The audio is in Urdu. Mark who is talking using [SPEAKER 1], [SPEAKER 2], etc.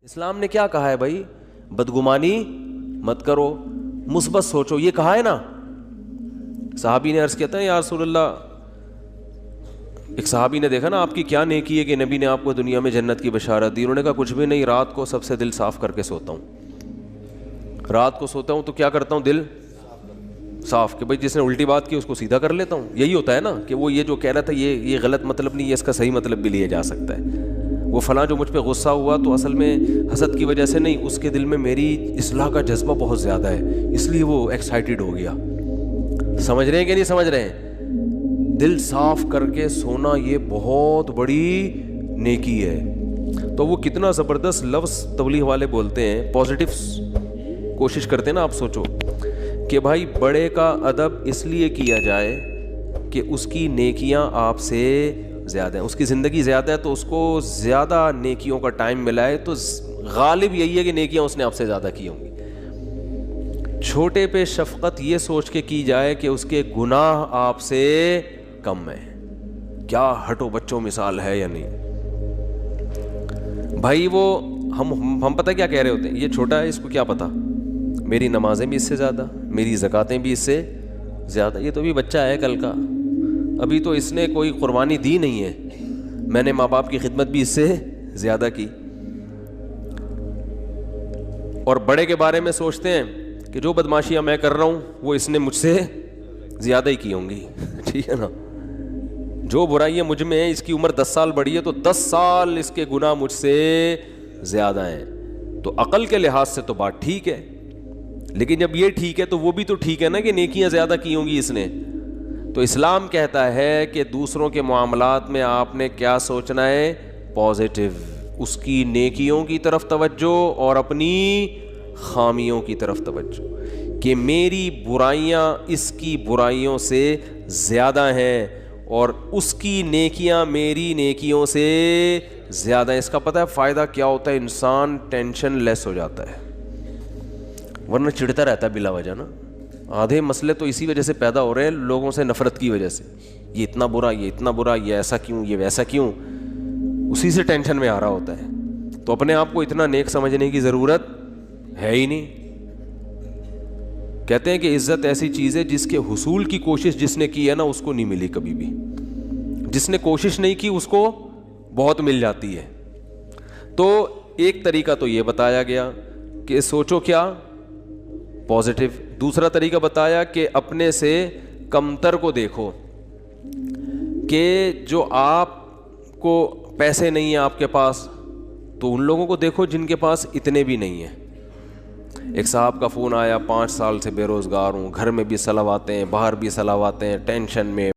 [SPEAKER 1] اسلام نے کیا کہا ہے بھائی؟ بدگمانی مت کرو، مثبت سوچو، یہ کہا ہے نا۔ صحابی نے عرض کیا یا رسول اللہ، ایک صحابی نے دیکھا نا آپ کی کیا نیکی ہے کہ نبی نے آپ کو دنیا میں جنت کی بشارت دی۔ انہوں نے کہا کچھ بھی نہیں، رات کو سب سے دل صاف کر کے سوتا ہوں، رات کو سوتا ہوں تو کیا کرتا ہوں؟ دل صاف، کہ بھائی جس نے الٹی بات کی اس کو سیدھا کر لیتا ہوں۔ یہی ہوتا ہے نا کہ وہ یہ جو کہہ رہا تھا یہ غلط مطلب نہیں ہے، اس کا صحیح مطلب بھی لیا جا سکتا ہے۔ وہ فلاں جو مجھ پہ غصہ ہوا تو اصل میں حسد کی وجہ سے نہیں، اس کے دل میں میری اصلاح کا جذبہ بہت زیادہ ہے، اس لیے وہ ایکسائٹیڈ ہو گیا۔ سمجھ رہے ہیں کہ نہیں سمجھ رہے ہیں؟ دل صاف کر کے سونا یہ بہت بڑی نیکی ہے۔ تو وہ کتنا زبردست لفظ تبلیغ والے بولتے ہیں، پازیٹیو کوشش کرتے ہیں نا۔ آپ سوچو کہ بھائی بڑے کا ادب اس لیے کیا جائے کہ اس کی نیکیاں آپ سے زیادہ ہیں، اس کی زندگی زیادہ ہے تو اس کو زیادہ نیکیوں کا ٹائم ملا ہے، تو غالب یہی ہے کہ نیکیاں اس نے آپ سے زیادہ کی ہوں گی۔ چھوٹے پہ شفقت یہ سوچ کے کی جائے کہ اس کے گناہ آپ سے کم ہیں۔ کیا ہٹو بچوں مثال ہے یا نہیں؟ بھائی وہ ہم پتہ کیا کہہ رہے ہوتے ہیں، یہ چھوٹا ہے، اس کو کیا پتا، میری نمازیں بھی اس سے زیادہ، میری زکاتیں بھی اس سے زیادہ، یہ تو بھی بچہ ہے کل کا، ابھی تو اس نے کوئی قربانی دی نہیں ہے، میں نے ماں باپ کی خدمت بھی اس سے زیادہ کی۔ اور بڑے کے بارے میں سوچتے ہیں کہ جو بدماشیاں میں کر رہا ہوں وہ اس نے مجھ سے زیادہ ہی کی ہوں گی، ٹھیک ہے نا۔ جو برائیاں مجھ میں ہیں، اس کی عمر 10 سال بڑی ہے تو 10 سال اس کے گناہ مجھ سے زیادہ ہیں، تو عقل کے لحاظ سے تو بات ٹھیک ہے، لیکن جب یہ ٹھیک ہے تو وہ بھی تو ٹھیک ہے نا کہ نیکیاں زیادہ کی ہوں گی اس نے۔ تو اسلام کہتا ہے کہ دوسروں کے معاملات میں آپ نے کیا سوچنا ہے؟ پازیٹیو، اس کی نیکیوں کی طرف توجہ اور اپنی خامیوں کی طرف توجہ، کہ میری برائیاں اس کی برائیوں سے زیادہ ہیں اور اس کی نیکیاں میری نیکیوں سے زیادہ ہیں۔ اس کا پتہ ہے فائدہ کیا ہوتا ہے؟ انسان ٹینشن لیس ہو جاتا ہے، ورنہ چڑھتا رہتا ہے بلا وجہ نا۔ آدھے مسئلے تو اسی وجہ سے پیدا ہو رہے ہیں، لوگوں سے نفرت کی وجہ سے، یہ اتنا برا، یہ اتنا برا، یہ ایسا کیوں، یہ ویسا کیوں، اسی سے ٹینشن میں آ رہا ہوتا ہے۔ تو اپنے آپ کو اتنا نیک سمجھنے کی ضرورت ہے ہی نہیں۔ کہتے ہیں کہ عزت ایسی چیز ہے جس کے حصول کی کوشش جس نے کی ہے نا اس کو نہیں ملی کبھی بھی، جس نے کوشش نہیں کی اس کو بہت مل جاتی ہے۔ تو ایک طریقہ تو یہ بتایا گیا کہ سوچو کیا؟ پازیٹیو۔ دوسرا طریقہ بتایا کہ اپنے سے کمتر کو دیکھو، کہ جو آپ کو پیسے نہیں ہیں آپ کے پاس تو ان لوگوں کو دیکھو جن کے پاس اتنے بھی نہیں ہیں۔ ایک صاحب کا فون آیا، 5 سال سے بے روزگار ہوں، گھر میں بھی سلواتے ہیں، باہر بھی سلواتے ہیں، ٹینشن میں